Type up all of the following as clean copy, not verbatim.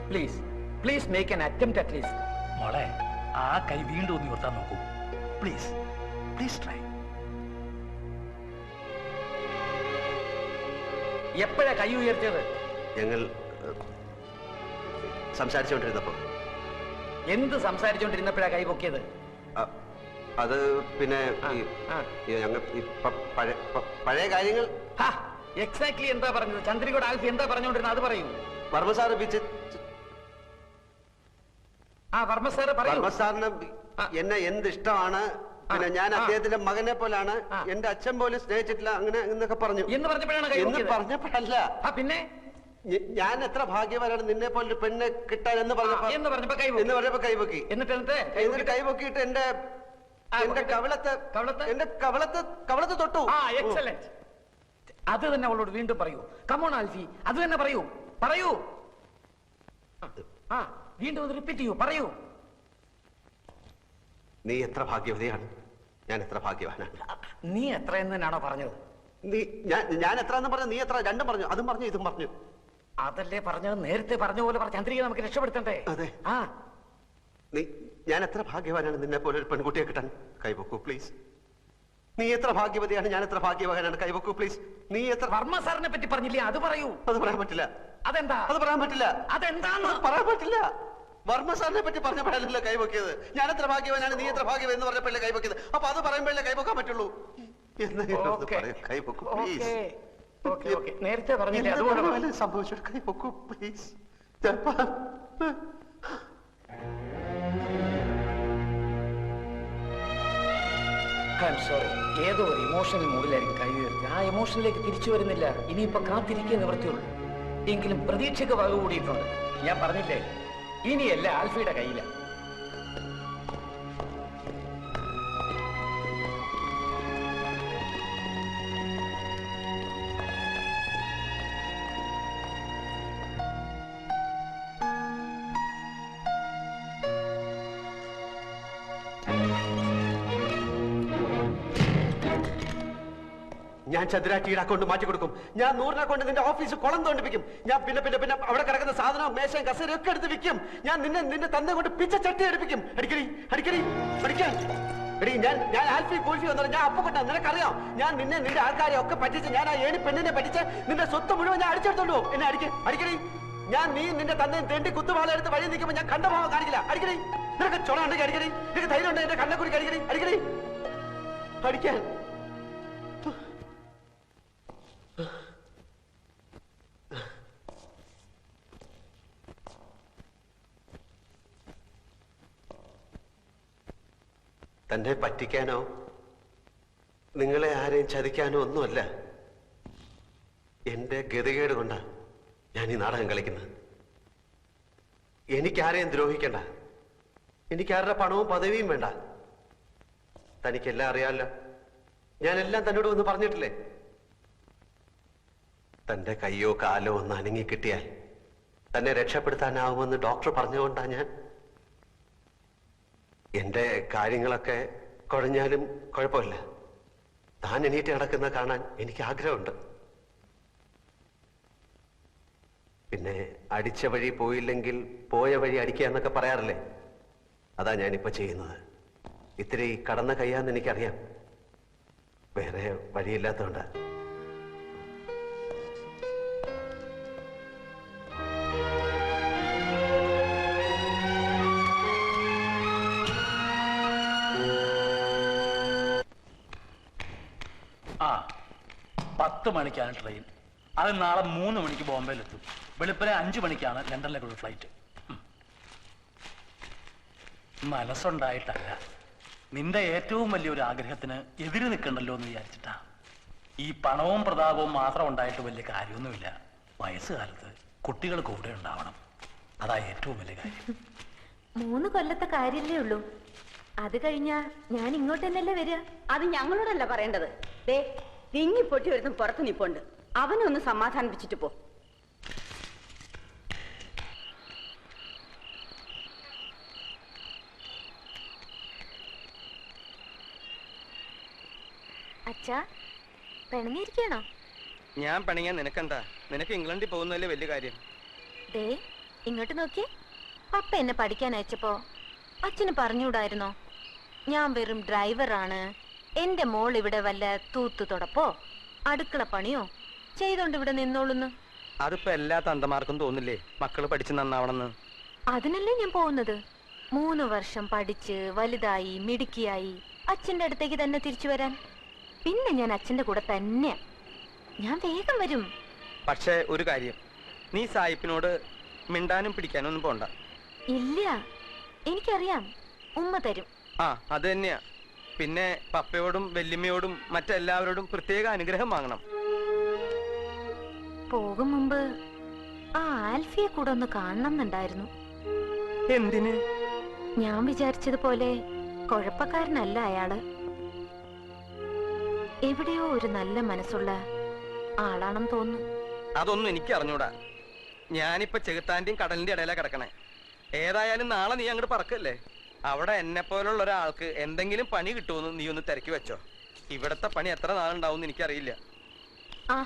Please please make an attempt at least. മോളെ, ആ കൈ വീണ്ടും ഒന്ന് ഉയർത്താൻ നോക്കൂ. Please please try. എപ്പോഴാ കൈ ഉയർത്തിയത്? ഞങ്ങൾ സംസാരിച്ചുകൊണ്ടിരുന്നപ്പോ. എന്ത് സംസാരിച്ചുകൊണ്ടിരുന്നപ്പോഴാ കൈ പൊക്കിയത്? അത് പിന്നെ ഞങ്ങൾ പഴയ കാര്യങ്ങൾ. എക്സാക്ട്ലി എന്താ പറഞ്ഞത്? ചന്ദ്രികോട് ആൽഫി എന്താ പറഞ്ഞുകൊണ്ടിരുന്നത്? അത് പറയൂ. വർമ്മ സാറ് വർമ്മ സാറ് വർമ്മ സാറിന് എന്നെ എന്ത് ഇഷ്ടമാണ്, പിന്നെ ഞാൻ അദ്ദേഹത്തിന്റെ മകനെ പോലാണ്, എന്റെ അച്ഛൻ പോലും സ്നേഹിച്ചിട്ടില്ല, അങ്ങനെ എന്നൊക്കെ പറഞ്ഞു. എന്ന് പറഞ്ഞപ്പോഴല്ല, പിന്നെ ഞാൻ എത്ര ഭാഗ്യവാനാണ് നിന്നെ പോലൊരു പെണ്ണെ കിട്ടാൻ എന്ന് പറഞ്ഞപ്പോ കൈപൊക്കി. എന്നിട്ട് കൈപൊക്കിയിട്ട് എന്റെ കവളത്ത് തൊട്ടു. എക്സലന്റ്. അത് തന്നെ അവളോട് വീണ്ടും പറയൂ. കമോൺ ആൽഫി, അത് തന്നെ പറയൂ. വീണ്ടും അത് റിപ്പീറ്റ് ചെയ്യൂ. പറയൂ. നീ എത്ര ഭാഗ്യവതിയാണ്, ഞാൻ എത്ര ഭാഗ്യവാനാണ്. നീ എത്ര എന്ന് തന്നെയാണോ പറഞ്ഞത്? ഞാൻ എത്ര എന്ന് പറഞ്ഞു, നീ എത്ര, രണ്ടും പറഞ്ഞു. അതും പറഞ്ഞു ഇതും പറഞ്ഞു. അതല്ലേ പറഞ്ഞത്? നേരത്തെ പറഞ്ഞ പോലെ ചന്ദ്രിക നമുക്ക് രക്ഷപ്പെടുത്തണ്ടേ? അതെ. ഞാൻ എത്ര ഭാഗ്യവാനാണ് നിന്നെ പോലെ ഒരു പെൺകുട്ടിയെ കിട്ടാൻ. കൈവക്കൂ പ്ലീസ്. നീ എത്ര ഭാഗ്യവതിയാണ്, ഞാൻ എത്ര ഭാഗ്യവാനാണ്. കൈവക്കൂ പ്ലീസ്. നീ എത്ര. വർമ്മ സാറിനെ പറ്റി പറഞ്ഞില്ലേ? അത് പറയൂ. അത് പറയാൻ പറ്റില്ല. അതെന്താ? അത് പറയാൻ പറ്റില്ല. അതെന്താന്ന് പറയാൻ പറ്റില്ല. വർമ്മ സാറിനെ പറ്റി പറഞ്ഞപ്പോഴല്ല കൈവക്കിയത്. ഞാൻ എത്ര ഭാഗ്യവാനാണ്, നീ എത്ര ഭാഗ്യവൻ എന്ന് പറഞ്ഞപ്പോഴല്ലേ കൈവക്കിയത്. അപ്പൊ അത് പറയുമ്പോഴല്ലേ കൈവക്കാൻ പറ്റുള്ളൂ. കൈവക്കൂ പ്ലീസ്. നേരത്തെ പറഞ്ഞില്ലേ? അതുപോലെ സംഭവിച്ചു. കൈവക്കൂ പ്ലീസ്. സോറി, ഏതോ ഒരു ഇമോഷണൽ മൂഡിലായിരിക്കും കൈ ഉയർത്തി. ആ ഇമോഷനിലേക്ക് തിരിച്ചു വരുന്നില്ല. ഇനിയിപ്പോ കാത്തിരിക്കുക നിവൃത്തിയുള്ളൂ. എങ്കിലും പ്രതീക്ഷയ്ക്ക് വക കൂടിയിട്ടുണ്ട്. ഞാൻ പറഞ്ഞില്ലേ, ഇനിയല്ല ആൽഫിയുടെ കയ്യില. ഞാൻ ചന്ദ്രാറ്റിയുടെ അക്കൗണ്ട് മാറ്റി കൊടുക്കും. ഞാൻ 100 അക്കൗണ്ട് നിന്റെ ഓഫീസ് കുളം തോണ്ടിപ്പിക്കും. ഞാൻ പിന്നെ പിന്നെ പിന്നെ അവിടെ കിടക്കുന്ന സാധനവും മേശയും കസേരയും ഒക്കെ എടുത്ത് വിൽക്കും. ഞാൻ നിന്നെ തന്നെ കൊണ്ട് പിച്ച ചട്ടി എടുപ്പിക്കും. അടിക്കാൻ എടി, ഞാൻ ആൽഫി കൂൽഫി വന്നത് ഞാൻ അപ്പുകൊണ്ട. നിനക്കറിയാം, ഞാൻ നിന്റെ ആൾക്കാരെ ഒക്കെ പറ്റിച്ച്, ഞാൻ ആ ഏണി പെണ്ണിനെ പറ്റിച്ച് നിന്റെ സ്വത്ത് മുഴുവൻ ഞാൻ അടിച്ചെടുത്തോണ്ടോ. എന്നെ അടിക്കടി. നീ നിന്റെ തന്നെ തെണ്ടി കുത്തുപാല എടുത്ത് വഴി നിൽക്കുമ്പോൾ ഞാൻ കണ്ട ഭാവം കാണിക്കില്ല. അടിക്കടി. നിനക്ക് ചുണ ഉണ്ടെങ്കിൽ അടിക്കടി. നിനക്ക് ധൈര്യം ഉണ്ടെങ്കിൽ എന്റെ കണ്ണക്കുറിക്ക് അടിക്കടി. അടിക്കാൻ തന്നെ പറ്റിക്കാനോ നിങ്ങളെ ആരെയും ചതിക്കാനോ ഒന്നുമല്ല. എന്റെ ഗതികേട് കൊണ്ടാണ് ഞാൻ ഈ നാടകം കളിക്കുന്നത്. എനിക്കാരെയും ദ്രോഹിക്കണ്ട. എനിക്കാരുടെ പണവും പദവിയും വേണ്ട. തനിക്കെല്ലാം അറിയാമല്ലോ. ഞാനെല്ലാം തന്നോട് ഒന്ന് പറഞ്ഞിട്ടില്ലേ? തന്റെ കയ്യോ കാലോ ഒന്ന് അനങ്ങിക്കിട്ടിയാൽ തന്നെ രക്ഷപ്പെടുത്താനാവുമെന്ന് ഡോക്ടർ പറഞ്ഞുകൊണ്ടാ ഞാൻ. എന്റെ കാര്യങ്ങളൊക്കെ കുഴഞ്ഞാലും കുഴപ്പമില്ല. താൻ എണീറ്റ് നടക്കുന്ന കാണാൻ എനിക്ക് ആഗ്രഹമുണ്ട്. പിന്നെ അടിച്ച വഴി പോയില്ലെങ്കിൽ പോയ വഴി അടിക്കുക എന്നൊക്കെ പറയാറില്ലേ? അതാ ഞാനിപ്പോ ചെയ്യുന്നത്. ഇത്തിരി കടന്ന കയ്യാന്ന് എനിക്കറിയാം. വേറെ വഴിയില്ലാത്തതുകൊണ്ടാ. ആ 10 മണിക്കാണ് ട്രെയിൻ. അത് നാളെ 3 മണിക്ക് ബോംബെയിലെത്തും. വെളുപ്പിനെ 5 മണിക്കാണ് ലണ്ടനിലേക്കുള്ള ഫ്ലൈറ്റ്. മനസ്സുണ്ടായിട്ടല്ല, നിന്റെ ഏറ്റവും വലിയൊരു ആഗ്രഹത്തിന് എതിര് നിൽക്കണ്ടല്ലോ എന്ന് വിചാരിച്ചിട്ടാ. ഈ പണവും പ്രതാപവും മാത്രം ഉണ്ടായിട്ട് വലിയ കാര്യമൊന്നുമില്ല. വയസ്സുകാലത്ത് കുട്ടികൾ കൂടെ ഉണ്ടാവണം. അതാ ഏറ്റവും വലിയ കാര്യം. 3 കൊല്ലത്തെ കാര്യല്ലേ ഉള്ളൂ. അത് കഴിഞ്ഞാ ഞാൻ ഇങ്ങോട്ട് തന്നെയല്ലേ വരിക. അത് ഞങ്ങളോടല്ല പറയേണ്ടത്. ദേ തിങ്ങി പൊട്ടി വരുന്ന പുറത്ത് നിപ്പുണ്ട്. അവനൊന്ന് സമാധാനിപ്പിച്ചിട്ട് പോ. അച്ഛാ, പിണങ്ങിയിരിക്കണോ? ഞാൻ പണിയാൻ നിനക്കെന്താ? നിനക്ക് ഇംഗ്ലണ്ടിൽ പോകുന്നതല്ലേ വലിയ കാര്യം. ദേ, ഇങ്ങോട്ട് നോക്കിയേ. പപ്പ എന്നെ പഠിക്കാൻ അയച്ചപ്പോ അച്ഛന് പറഞ്ഞുകൂടായിരുന്നോ ഞാൻ വെറും ഡ്രൈവറാണ്, എന്റെ മോൾ ഇവിടെ വല്ല തൂത്തു തുടപ്പോ അടുക്കള പണിയോ ചെയ്തോണ്ട് ഇവിടെ നിന്നോളുന്ന്? അതിപ്പോ എല്ലാ തന്തമാർക്കും തോന്നില്ലേ മക്കള് പഠിച്ച് നന്നാവണമെന്ന്? അതിനല്ലേ ഞാൻ പോകുന്നത്. 3 വർഷം പഠിച്ച് വലുതായി മിടുക്കിയായി അച്ഛന്റെ അടുത്തേക്ക് തന്നെ തിരിച്ചു വരാൻ. പിന്നെ ഞാൻ അച്ഛന്റെ കൂടെ തന്നെയാ. ഞാൻ വേഗം വരും. പക്ഷേ ഒരു കാര്യം, നീ സായിപ്പിനോട് മിണ്ടാനും പിടിക്കാനും ഒന്നും പോണ്ട. ഇല്ല, എനിക്കറിയാം, ഉമ്മ തരും. ആ അത് തന്നെയാ. പിന്നെ പപ്പയോടും വല്യമ്മയോടും മറ്റെല്ലാവരോടും പ്രത്യേക അനുഗ്രഹം വാങ്ങണം. പോകും മുമ്പ് ആ ആൽഫിയെ കൂടെ ഒന്ന് കാണണമെന്നുണ്ടായിരുന്നു. എന്തിന്? ഞാൻ വിചാരിച്ചതുപോലെ കുഴപ്പക്കാരനല്ല അയാള്. എവിടെയോ ഒരു നല്ല മനസ്സുള്ള ആളാണെന്ന് തോന്നുന്നു. അതൊന്നും എനിക്ക് അറിഞ്ഞൂടാ. ഞാനിപ്പോ ചെകുത്താന്റെയും കടലിന്റെ ഇടയിലാ കിടക്കണേ. ഏതായാലും നാളെ നീ അങ്ങോട്ട് പറക്കല്ലേ. അവിടെ എന്നെ പോലുള്ള ഒരാൾക്ക് എന്തെങ്കിലും പണി കിട്ടുമെന്ന് നീ ഒന്ന് തിരക്കി വെച്ചോ. ഇവിടത്തെ പണി എത്ര നാളുണ്ടാവും എനിക്കറിയില്ല. ആ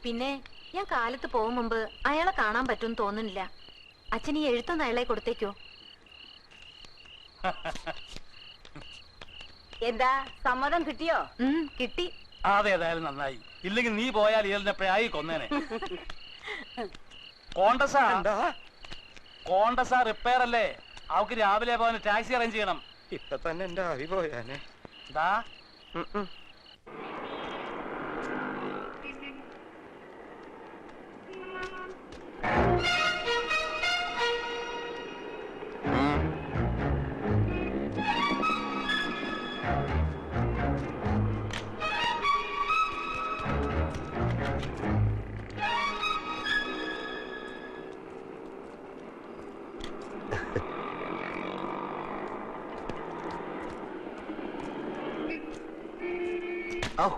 പിന്നെ ഞാൻ കാലത്ത് പോകും മുമ്പ് അയാളെ കാണാൻ പറ്റുമെന്ന് തോന്നുന്നില്ല. അച്ഛൻ ഈ എഴുത്തൊന്ന് അയാളെ കൊടുത്തേക്കോ? എന്താ സമ്മതം കിട്ടിയോ? കിട്ടി. അതേതായാലും നന്നായി. ഇല്ലെങ്കിൽ നീ പോയാൽ ഇയാളിനെ പ്രായി കൊന്നേനെ. കോണ്ടസാ റിപ്പയർ അല്ലേ? അവക്ക് രാവിലെ പോകാൻ ടാക്സി അറേഞ്ച് ചെയ്യണം. ഇപ്പൊ തന്നെ എന്റെ ആവി പോയാനെ. Oh.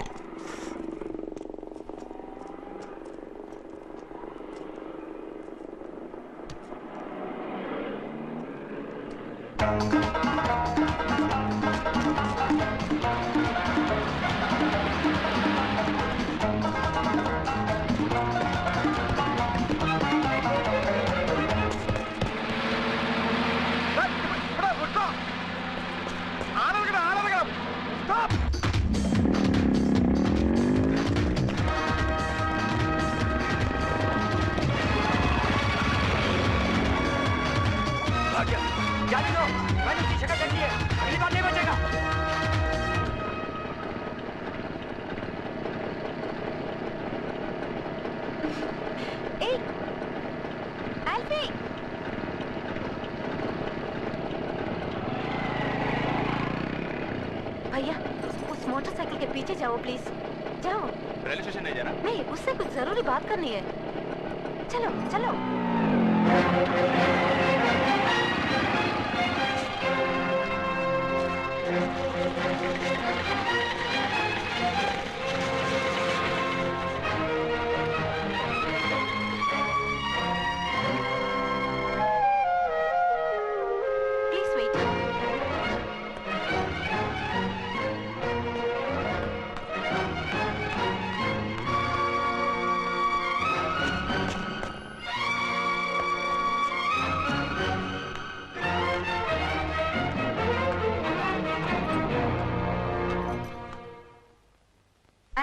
भैया उस मोटरसाइकिल के पीछे जाओ प्लीज, जाओ। रेलवे स्टेशन नहीं जाना? नहीं, उससे कुछ जरूरी बात करनी है। चलो चलो। Please wait.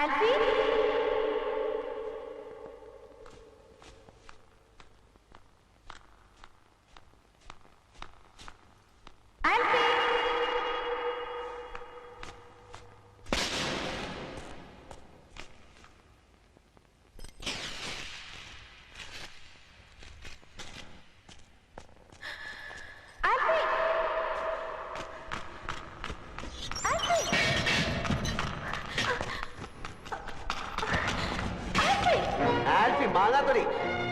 Alfie? Alfie? Alfie? Alfie? Alfie മാങ്ങാത്തൊലി,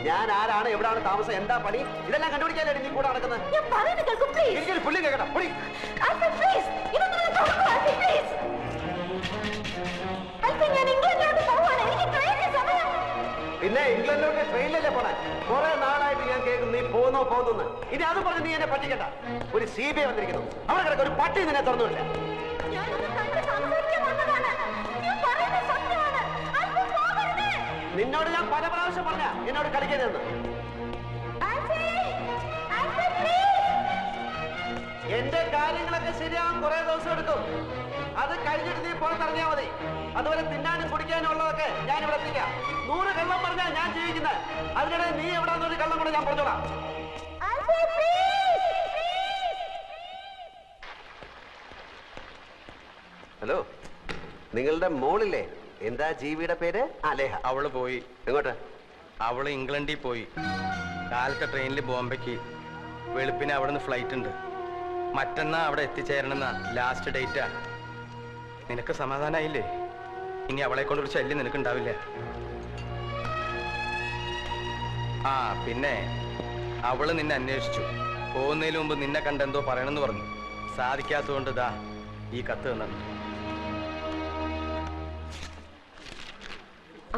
ഞാൻ ആരാണ്, എവിടാണ് താമസം, എന്താ പണി, ഇതെല്ലാം കണ്ടുപിടിക്കാനാണ് നീ കൂടെ നടക്കുന്നത്. ഞാൻ പറയുന്നത് കേൾക്കൂ പ്ലീസ്. എനിക്കൊരു പുള്ളി കേൾക്കണം. പൊടി. ആൽഫി പ്ലീസ്, ഇതൊന്നും തുറക്കൂ ആൽഫി പ്ലീസ്. ആൽഫി ഞാൻ ഇംഗ്ലണ്ടിലോട്ട് പോവാണ്, എനിക്ക് ട്രെയിനിന് സമയം. പിന്നെ ഇംഗ്ലണ്ടിലോട്ട് ട്രെയിനിലല്ലേ പോണേ? കുറെ നാളായിട്ട് ഞാൻ കേൾക്കുന്നു നീ പോകുന്നു. ഇനി അത് പറഞ്ഞ് നീ എന്നെ പറ്റിക്കണ്ട. ഒരു CBI വന്നിരിക്കുന്നു, അവിടെ കിടക്ക ഒരു പട്ടി നിന്നെ തുറന്നില്ല. ഞാനൊന്ന് കണ്ട് സംസാരിക്കാൻ വന്നതാണ്. ഞാൻ പറയുന്നത് സത്യമാണ്. ആൽഫി പോകരുത്. നിന്നോട് ഞാൻ പല പ്രാവശ്യം പറഞ്ഞ എന്നോട് കളിക്കരുതെന്ന്. ആൽഫി എന്റെ കാര്യങ്ങളൊക്കെ ശരിയാവാൻ കുറെ ദിവസം എടുക്കും. അത് കഴിഞ്ഞിട്ട് നീ പുറത്തിറങ്ങിയാ മതി. അതുവരെ തിന്നാനും കുടിക്കാനും ഉള്ളതൊക്കെ ഞാൻ ഇവിടെ എത്തിക്കാം. 100 കള്ളം പറഞ്ഞാൽ ഞാൻ ജീവിക്കുന്നത്. അതിനിടെ നീ എവിടാന്നൊരു കള്ളം കൂടെ ഞാൻ പറഞ്ഞോളാം. ഹലോ, നിങ്ങളുടെ മോളില്ലേ? എന്താ ജീവിയുടെ പേര്? ലേഹ. അവള് പോയി. എങ്ങോട്ട്? അവള് ഇംഗ്ലണ്ടിൽ പോയി. കാലത്തെ ട്രെയിനിൽ ബോംബെക്ക്. വെളുപ്പിന് അവിടെ നിന്ന് ഫ്ലൈറ്റ് ഉണ്ട്. മറ്റന്നാ അവിടെ എത്തിച്ചേരണമെന്ന ലാസ്റ്റ് ഡേറ്റാ. നിനക്ക് സമാധാനായില്ലേ? ഇനി അവളെ കൊണ്ടൊരു ശല്യം നിനക്കുണ്ടാവില്ല. ആ പിന്നെ അവള് നിന്നെ അന്വേഷിച്ചു. പോകുന്നതിന് മുമ്പ് നിന്നെ കണ്ടെന്തോ പറയണമെന്ന് പറഞ്ഞു. സാധിക്കാത്തതുകൊണ്ട് ദാ ഈ കത്ത് തന്നു.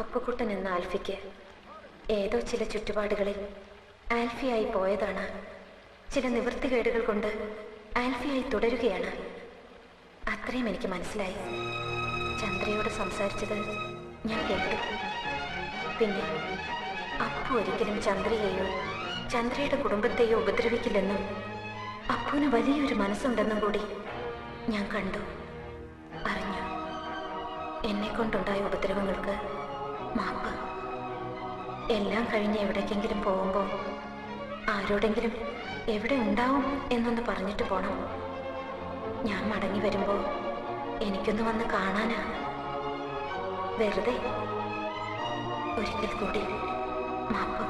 അപ്പുക്കുട്ടൻ എന്ന ആൽഫിക്ക് ഏതോ ചില ചുറ്റുപാടുകളിൽ ആൽഫിയായി പോയതാണ്. ചില നിവൃത്തികേടുകൾ കൊണ്ട് ആൽഫിയായി തുടരുകയാണ്. അത്രയും എനിക്ക് മനസ്സിലായി. ചന്ദ്രയോട് സംസാരിച്ചത് ഞാൻ കേട്ടു. പിന്നെ അപ്പു ഒരിക്കലും ചന്ദ്രയെയോ ചന്ദ്രയുടെ കുടുംബത്തെയോ ഉപദ്രവിക്കില്ലെന്നും അപ്പുവിന് വലിയൊരു മനസ്സുണ്ടെന്നും കൂടി ഞാൻ കണ്ടു, അറിഞ്ഞു. എന്നെ കൊണ്ടുണ്ടായ ഉപദ്രവങ്ങൾക്ക് മാപ്പ്. എല്ലാം കഴിഞ്ഞ് എവിടേക്കെങ്കിലും പോകുമ്പോൾ ആരോടെങ്കിലും എവിടെ ഉണ്ടാവും എന്നൊന്ന് പറഞ്ഞിട്ട് പോണം. ഞാൻ മടങ്ങി വരുമ്പോൾ എനിക്കൊന്ന് വന്ന് കാണാനാ. വെറുതെ ഒരിക്കൽ കൂടി മാപ്പ്.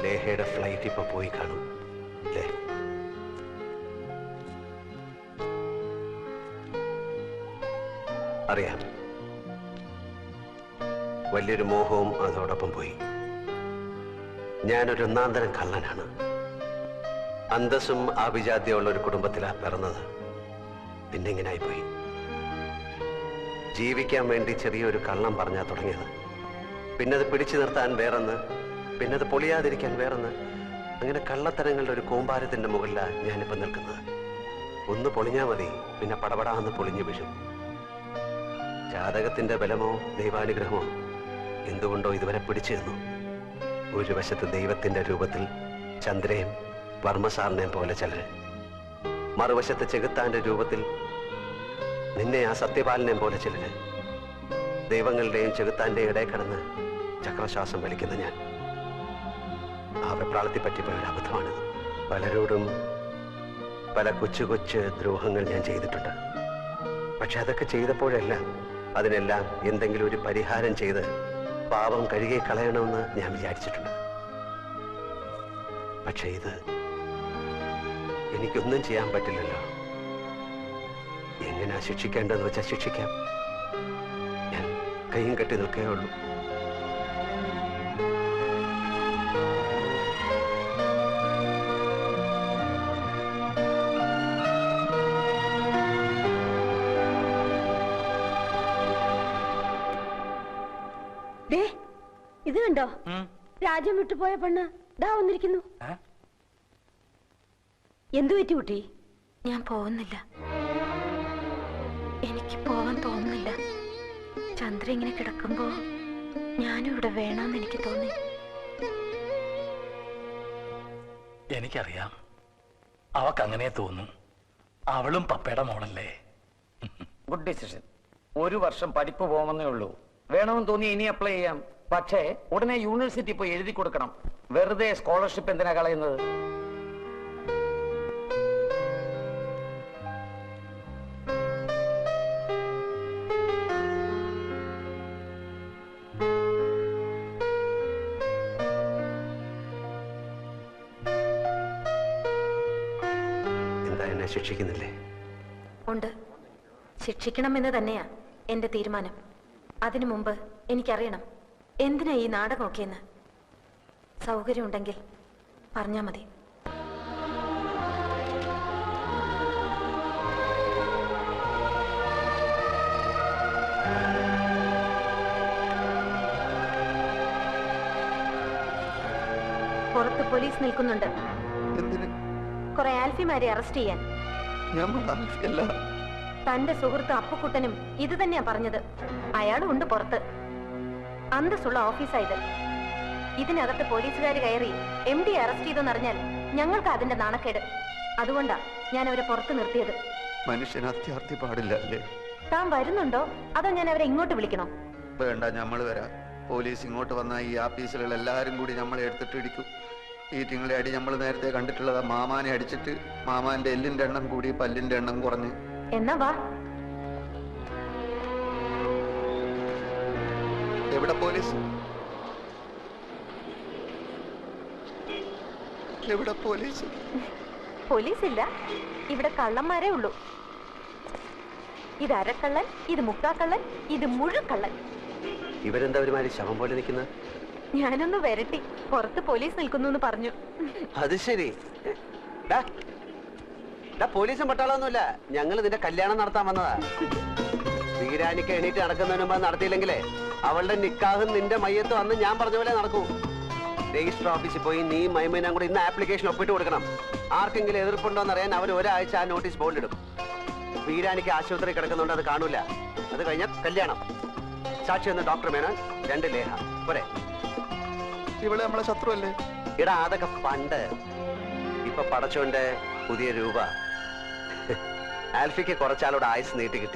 ലേഹയുടെ ഫ്ലൈറ്റ് ഇപ്പൊ പോയി കാണും അല്ലേ? അറിയാം, വലിയൊരു മോഹവും അതോടൊപ്പം പോയി. ഞാനൊരു ഒന്നാന്തരം കള്ളനാണ്. അന്തസ്സും ആഭിജാത്യമുള്ള ഒരു കുടുംബത്തിലാണ് പിറന്നത്. പിന്നെ ഇങ്ങനായി പോയി. ജീവിക്കാൻ വേണ്ടി ചെറിയൊരു കള്ളം പറഞ്ഞാ തുടങ്ങിയത്. പിന്നത് പിടിച്ചു നിർത്താൻ വേറൊന്ന്, പിന്നത് പൊളിയാതിരിക്കാൻ വേറൊന്ന്. അങ്ങനെ കള്ളത്തരങ്ങളുടെ ഒരു കൂമ്പാരത്തിന്റെ മുകളിലാണ് ഞാനിപ്പോ നിൽക്കുന്നത്. ഒന്ന് പൊളിഞ്ഞാ മതി, പിന്നെ പടപടാന്ന് പൊളിഞ്ഞു വീഴും. ജാതകത്തിന്റെ ബലമോ ദൈവാനുഗ്രഹമോ എന്തുകൊണ്ടോ ഇതുവരെ പിടിച്ചു നിന്നു. ഒരു വശത്ത് ദൈവത്തിന്റെ രൂപത്തിൽ ചന്ദ്രയും വർമ്മസാറിനെയും പോലെ ചിലര്, മറുവശത്ത് ചെകുത്താന്റെ രൂപത്തിൽ നിന്നെ ആ സത്യപാലനെയും പോലെ ചിലര്. ദൈവങ്ങളുടെയും ചെകുത്താന്റെയും ഇടയിൽ കിടന്ന് ചക്രശ്വാസം വലിക്കുന്ന ഞാൻ. ആ വെപ്രാളത്തെ പറ്റിപ്പോയ ഒരു അബദ്ധമാണിത്. പലരോടും പല കൊച്ചു കൊച്ചു ദ്രോഹങ്ങൾ ഞാൻ ചെയ്തിട്ടുണ്ട്. പക്ഷെ അതൊക്കെ ചെയ്തപ്പോഴെല്ലാം അതിനെല്ലാം എന്തെങ്കിലും ഒരു പരിഹാരം ചെയ്ത് പാപം കഴുകി കളയണമെന്ന് ഞാൻ വിചാരിച്ചിട്ടുണ്ട്. പക്ഷെ ഇത് എനിക്കൊന്നും ചെയ്യാൻ പറ്റില്ലല്ലോ. എങ്ങനെയാ ശിക്ഷിക്കേണ്ടതെന്ന് വെച്ചാൽ ശിക്ഷിക്കാം. ഞാൻ കൈയും കെട്ടി നിൽക്കേ ഉള്ളൂ. ഇത് കണ്ടോ? രാജ്യം വിട്ടുപോയ പെണ്ണ് ദാ വന്നിരിക്കുന്നു. എന്തു പറ്റി കുട്ടി? ഞാൻ പോകുന്നില്ല. എനിക്ക് പോവാൻ തോന്നുന്നില്ല. ചന്ദ്ര ഇങ്ങനെ കിടക്കുമ്പോ ഞാനും ഇവിടെ വേണമെന്ന് എനിക്ക് തോന്നി. എനിക്കറിയാം, അവക്ക് അങ്ങനെ തോന്നും. അവളും പപ്പയുടെ മോളല്ലേ. Good decision. 1 വർഷം പഠിപ്പ് പോകുന്നേ ഉള്ളൂ. വേണമെന്ന് തോന്നി ഇനി അപ്ലൈ ചെയ്യാം. പക്ഷേ ഉടനെ യൂണിവേഴ്സിറ്റി പോയി എഴുതി കൊടുക്കണം. വെറുതെ സ്കോളർഷിപ്പ് എന്തിനാ കളയുന്നത്? എന്താ എന്നെ ശിക്ഷിക്കുന്നില്ലേ? ഉണ്ട്, ശിക്ഷിക്കണമെന്ന് തന്നെയാ എന്റെ തീരുമാനം. അതിനു മുമ്പ് എനിക്കറിയണം എന്തിനാ ഈ നാടകമൊക്കെയെന്ന്. സൗകര്യമുണ്ടെങ്കിൽ പറഞ്ഞാ മതി. പുറത്ത് പോലീസ് നിൽക്കുന്നുണ്ട്. എന്തിന്? കുറെ ആൽഫിമാരെ അറസ്റ്റ് ചെയ്യാൻ. ഞാൻ തന്റെ സുഹൃത്ത് അപ്പുക്കുട്ടനും ഇത് തന്നെയാ പറഞ്ഞത്. അയാളും ഉണ്ട് പുറത്ത്. അന്തസ്സുള്ള ഓഫീസായത്. ഇതിനകത്ത് പോലീസുകാർ കയറി MD അറസ്റ്റ് ചെയ്തെന്നറിഞ്ഞാൽ ഞങ്ങൾക്ക് അതിന്റെ നാണക്കേട്. അതുകൊണ്ടാ ഞാൻ അവരെ പുറത്ത് നിർത്തിയത്. മനുഷ്യൻ അത്യാർത്ഥി പാടില്ല അല്ലേ? താൻ വരുന്നുണ്ടോ അതോ ഞാൻ അവരെ ഇങ്ങോട്ട് വിളിക്കണോ? വേണ്ട, നമ്മൾ വരാം. പോലീസ് ഇങ്ങോട്ട് വന്നാൽ ഈ ആഫീസുകൾ എല്ലാവരും കൂടി നമ്മളെ എടുത്തിട്ട് ഇടിക്കും. ഈ തിങ്ങളെ അടി നമ്മൾ നേരത്തെ കണ്ടിട്ടുള്ളത്. മാമാനെ അടിച്ചിട്ട് മാമാന്റെ എല്ലിന്റെ എണ്ണം കൂടി പല്ലിന്റെ എണ്ണം കുറഞ്ഞ്. എന്നാ വാ. എവിടെ പോലീസ്? എവിടെ പോലീസ്? പോലീസില്ല, ഇവിടെ കള്ളന്മാരേ ഉള്ളൂ. ഇത് അരക്കള്ളൻ, ഇത് മുക്കാക്കള്ളൻ, ഇത് മുഴുക്കള്ളൻ. ഇവരെന്താ ഒരുമാതിരി ശവം പോലെ നിൽക്കുന്നത്? ഞാനൊന്ന് വരട്ടി. പുറത്ത് പോലീസ് നിൽക്കുന്നു എന്ന് പറഞ്ഞു. അത് ശരി. പോലീസും പട്ടാളൊന്നുമില്ല, ഞങ്ങൾ നിന്റെ കല്യാണം നടത്താൻ വന്നതാ. വീരാനിക്ക് എണീറ്റ് നടക്കുന്നതിന് മുമ്പ് നടത്തിയില്ലെങ്കിലേ അവളുടെ നിക്കാഹും നിന്റെ മയ്യത്തും അന്ന് ഞാൻ പറഞ്ഞ പോലെ നടക്കൂ. രജിസ്റ്റർ ഓഫീസിൽ പോയി നീ മൈമേനും കൂടി ഇന്ന് ആപ്ലിക്കേഷൻ ഒപ്പിട്ട് കൊടുക്കണം. ആർക്കെങ്കിലും എതിർപ്പുണ്ടോ എന്നറിയാൻ അവർ ഒരാഴ്ച ആ നോട്ടീസ് ബോർഡിലിടും. വീരാനിക്ക് ആശുപത്രി കിടക്കുന്നുണ്ട്, അത് കാണൂല. അത് കഴിഞ്ഞാൽ കല്യാണം. സാക്ഷി ഒന്ന് ഡോക്ടർ മേനോൻ, 2 ലേഹ പോരെ. ഇവളെ നമ്മളെ ശത്രു അല്ലേ? ഇടാ, അതൊക്കെ പണ്ട്. ഇപ്പൊ പടച്ചോന്റെ പുതിയ രൂപ. ആൽഫിക്ക് കുറച്ചാളോട് ആയുസ് നീട്ടി കിട്ടി.